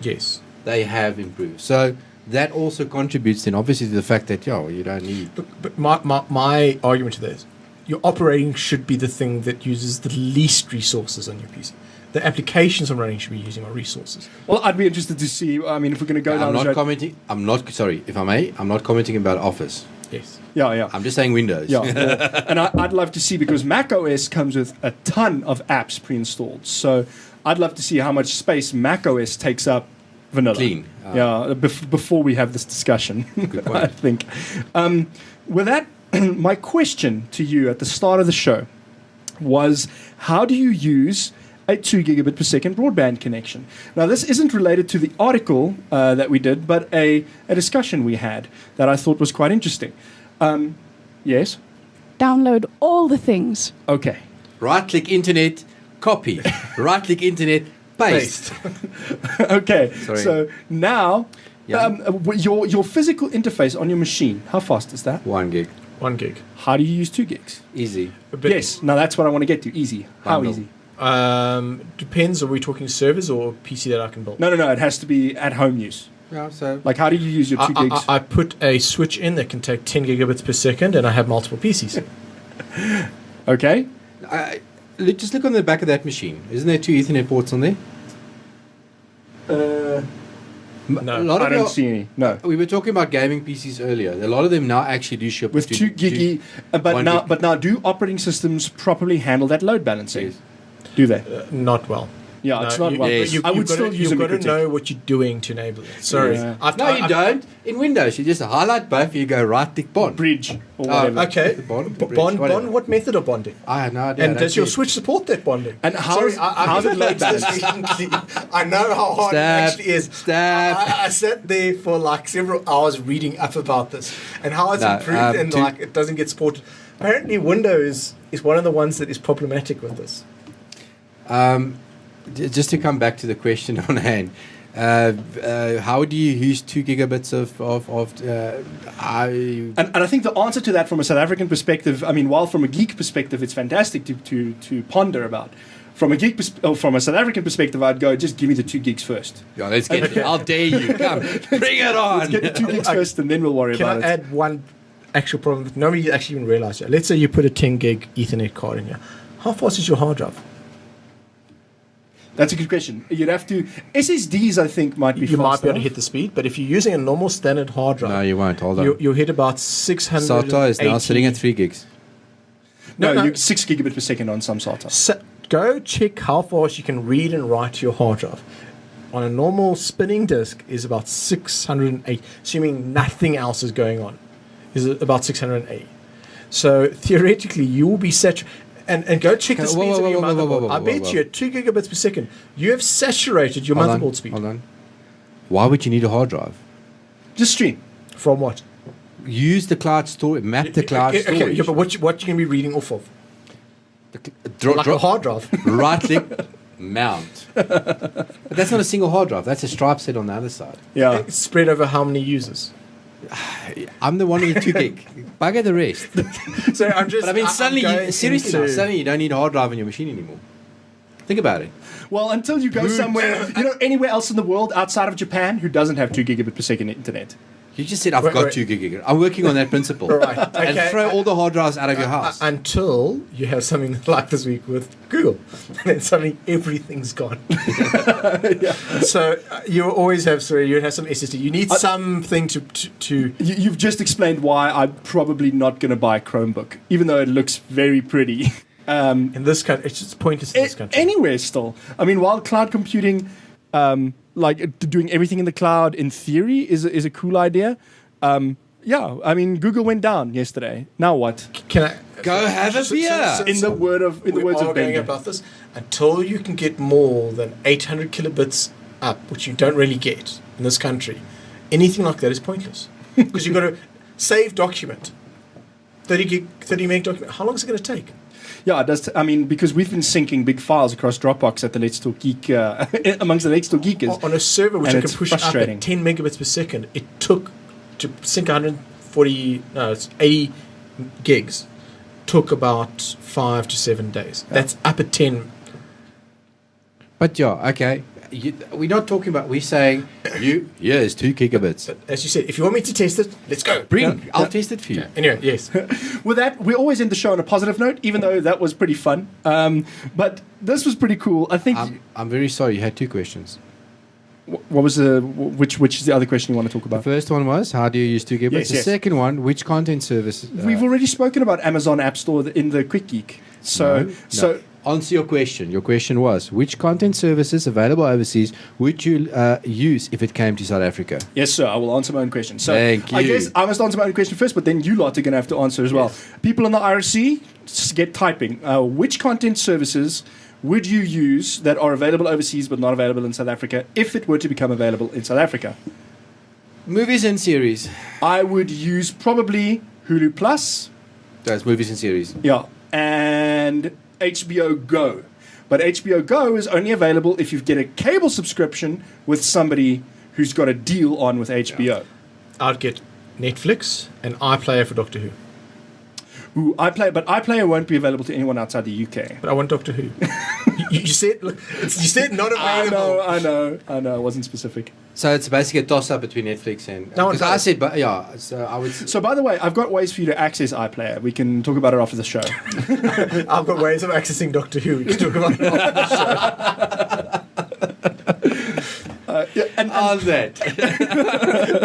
Yes. They have improved. So that also contributes then obviously to the fact that you don't need. But my argument to that is, your operating should be the thing that uses the least resources on your PC. The applications I'm running should be using my resources. Well, I'd be interested to see. I mean, if we're going to go down. I'm not commenting. I'm not sorry, if I may. I'm not commenting about Office. Yes. Yeah. I'm just saying Windows. Yeah. Well, and I'd love to see, because Mac OS comes with a ton of apps pre-installed. So I'd love to see how much space Mac OS takes up. Vanilla. Clean. Before we have this discussion, Good point. I think. With that, my question to you at the start of the show was, how do you use a 2 gigabit per second broadband connection? Now, this isn't related to the article that we did, but a discussion we had that I thought was quite interesting. Yes? Download all the things. Okay. Right-click Internet, copy. Right-click Internet, paste. Okay. Sorry. So now, Yeah. your physical interface on your machine, how fast is that? 1 gig. 1 gig. How do you use 2 gigs? Easy. Yes. Now that's what I want to get to. Easy. How Bundle. easy? Depends. Are we talking servers or PC that I can build? No. It has to be at home use. Yeah, so Like, how do you use your 2 gigs? I put a switch in that can take 10 gigabits per second, and I have multiple PCs. Okay. just look on the back of that machine. Isn't there 2 Ethernet ports on there? No, I don't see any. No. We were talking about gaming PCs earlier. A lot of them now actually do ship With 2 giggy, but now do operating systems properly handle that load balancing? Yes. Do they? Not well. Yeah, it's not well. yes. I would still use a You've got to MikroTik. know what you're doing to enable it. Sorry. Yeah. No, you don't. In Windows, you just highlight both. You go right click bond. Bridge or Oh, whatever. Okay. The bond, the bridge, Bond. whatever. What method of bonding? I have no idea. And does your switch support that bonding? And how's it load balanced? I know how hard it actually is. Stab. I sat there for like several hours reading up about this and how it's improved and like it doesn't get supported. Apparently, Windows is one of the ones that is problematic with this. Just to come back to the question on hand, how do you use 2 gigabits And I think the answer to that from a South African perspective, I mean, while from a geek perspective, it's fantastic to ponder about. From a South African perspective, I'd go, just give me the 2 gigs first. Yeah, let's get it. I'll dare you. Come, bring it on. Let's get the 2 gigs first, and then we'll worry about it. Can I add one actual problem that nobody actually even realized yet? Let's say you put a 10 gig Ethernet card in here. How fast is your hard drive? That's a good question. You'd have to... SSDs, I think, might be You faster. might be able to hit the speed, but if you're using a normal standard hard drive, No, you won't. Hold on. you'll hit about 600. SATA is now sitting at 3 gigs. No, No. you 6 gigabit per second on some SATA. Go check how fast you can read and write to your hard drive. On a normal spinning disk is about 608, assuming nothing else is going on, is about 680. So theoretically, you will be saturated. And go check the Okay, speeds of your whoa, motherboard. I bet whoa. you at 2 gigabits per second, you have saturated your Hold motherboard on, speed. Hold on. Why would you need a hard drive? Just stream. From what? Use the cloud storage, map the cloud Okay, storage. yeah, but what you going to be reading off of? Like A hard drive. right click, mount. But that's not a single hard drive. That's a stripe set on the other side. Yeah. It's spread over how many users? I'm the one with 2 gig. Bugger the rest. So I'm just. But I mean, suddenly, going seriously, into- suddenly you don't need a hard drive on your machine anymore. Think about it. Well, until you go somewhere, anywhere else in the world outside of Japan who doesn't have 2 gigabit per second internet. You just said I've Wait, got wait. 2 gig. I'm working on that principle. Right, And okay. throw all the hard drives out of your house. Until you have something like this week with Google, and then suddenly everything's gone. So you always have some SSD. You need something to. You've just explained why I'm probably not going to buy a Chromebook, even though it looks very pretty. In this country, it's just pointless in this country. Anywhere still. I mean, while cloud computing, doing everything in the cloud, in theory, is a cool idea. Yeah, I mean, Google went down yesterday. Now what? Can I Go have a beer. In the words of going Bender. about this until you can get more than 800 kilobits up, which you don't really get in this country. Anything like that is pointless because you've got to save document. 30 meg document. How long is it going to take? Yeah, it does. I mean, because we've been syncing big files across Dropbox at the Let's Talk Geek, amongst the Let's Talk Geekers. On a server which And I can it's push up frustrating. at 10 megabits per second, it took to sync 80 gigs. Took about 5 to 7 days. That's up at 10. But yeah, okay. We're not talking about. We're saying here's 2 gigabits. But as you said, if you want me to test it, let's go. Bring. I'll test it for you. Okay. Anyway, yes. With that, we always end the show on a positive note, even though that was pretty fun. But this was pretty cool. I think. I'm very sorry. You had 2 questions. What was which is the other question you want to talk The about? first one was how do you use 2 gigabits? Yes, the yes. second one, which content service? We've already spoken about Amazon App Store in the Quick Geek. So Answer your question. Your question was which content services available overseas would you use if it came to South Africa? yes, sir. I will answer my own question. So Thank I you. guess I must answer my own question first, but then you lot are going to have to answer as well. People in the IRC, just get typing. Which content services would you use that are available overseas but not available in South Africa if it were to become available in South Africa? Movies and series. I would use probably Hulu Plus, That's movies and series. yeah, and HBO Go. But HBO Go is only available if you get a cable subscription with somebody who's got a deal on with HBO. I'd get Netflix and iPlayer for Doctor Who. Ooh, but iPlayer won't be available to anyone outside the UK. But I want Doctor Who. you said you said not available. I know. I wasn't specific. So it's basically a toss-up between Netflix and... No, Because I said, but yeah, so I would... So, by the way, I've got ways for you to access iPlayer. We can talk about it after the show. I've got ways of accessing Doctor Who. We can talk about it after the show. on that.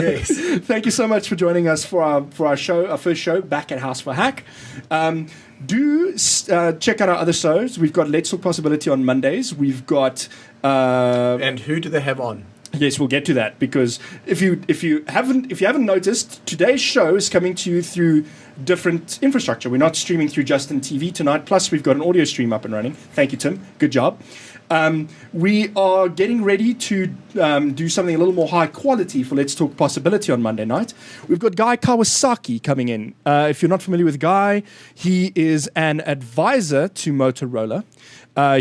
Yes. Thank you so much for joining us for our show, our first show back at House for Hack. Check out our other shows. We've got Let's Talk Possibility on Mondays. We've got And who do they have on? yes, we'll get to that because if you haven't noticed, today's show is coming to you through different infrastructure. We're not streaming through Justin TV tonight. Plus, we've got an audio stream up and running. Thank you, Tim. Good job. We are getting ready to do something a little more high quality for Let's Talk Possibility on Monday night. We've got Guy Kawasaki coming in. If you're not familiar with Guy, he is an advisor to Motorola.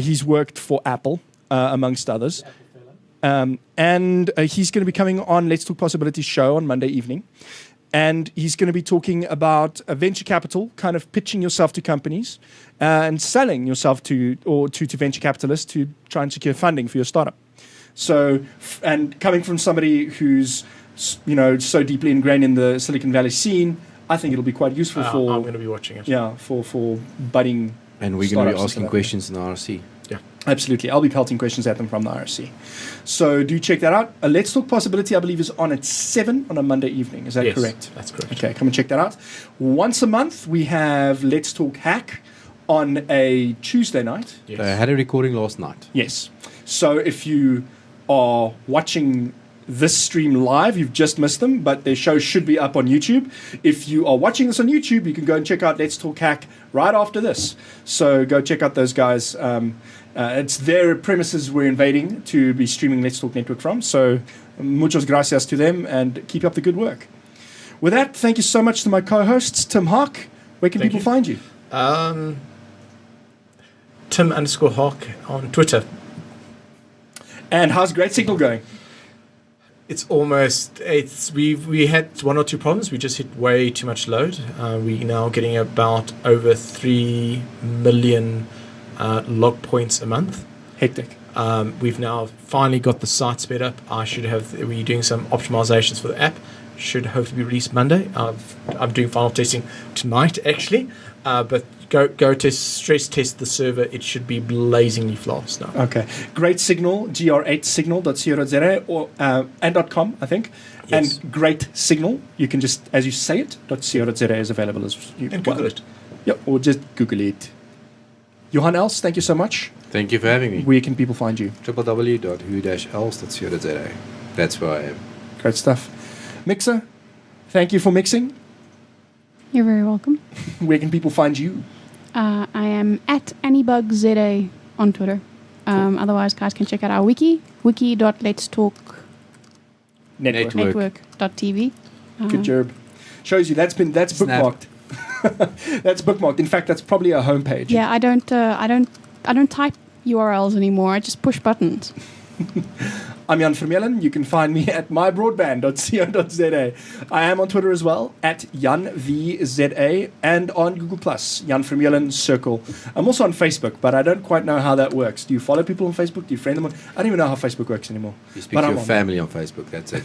He's worked for Apple, amongst others. And he's going to be coming on Let's Talk Possibility show on Monday evening. And he's going to be talking about venture capital, kind of pitching yourself to companies and selling yourself to venture capitalists to try and secure funding for your startup. So, and coming from somebody who's, so deeply ingrained in the Silicon Valley scene, I think it'll be quite useful for... I'm going to be watching it. Yeah, for budding And we're going to be startups asking and questions in the RC. Yeah. Absolutely. I'll be pelting questions at them from the IRC. So do check that out. Let's Talk Possibility, I believe, is on at 7 on a Monday evening. Is that Yes, correct? that's correct. Okay, come and check that out. Once a month, we have Let's Talk Hack on a Tuesday night. Yes. I had a recording last night. Yes. So if you are watching this stream live, you've just missed them, but their show should be up on YouTube. If you are watching this on YouTube, you can go and check out Let's Talk Hack right after this. So go check out those guys. It's their premises we're invading to be streaming Let's Talk Network from. So muchas gracias to them, and keep up the good work. With that, thank you so much to my co-hosts, Tim Hawk. Where can people find you? Tim_Hawk on Twitter. And how's Great Signal going? It's we had one or two problems. We just hit way too much load. We're now getting about over 3 million log points a month. Hectic. We've now finally got the site sped up. We're doing some optimizations for the app. Should hopefully be released Monday. I'm doing final testing tonight, actually. But go to stress test the server. It should be blazingly fast now. Okay. Great Signal, gr8signal.co.za or and .com, I think. Yes. And Great Signal, you can just, as you say it, .co.za is available as you and Google it. Yep, or just Google it. Johan Els, thank you so much. Thank you for having me. Where can people find you? www.who-else.co.za. That's where I am. Great stuff. Mixer, thank you for mixing. You're very welcome. Where can people find you? I am at AnnieBugZA on Twitter. Cool. Otherwise, guys can check out our wiki.letstalknetwork.tv. Good job. Shows you that's bookmarked. That's bookmarked. In fact, that's probably our homepage. Yeah, I don't type URLs anymore. I just push buttons. I'm Jan Vermeulen. You can find me at mybroadband.co.za. I am on Twitter as well, at JanVZA, and on Google+, Jan Vermeulen Circle. I'm also on Facebook, but I don't quite know how that works. Do you follow people on Facebook? Do you friend them on? I don't even know how Facebook works anymore. You speak to your family on Facebook, that's it.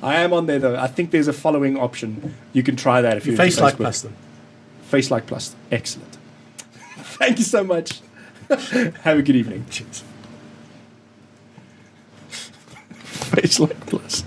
I am on there, though. I think there's a following option. You can try that if you Face like plus them. Face like plus. Excellent. Thank you so much. Have a good evening. Cheers. Face like plus.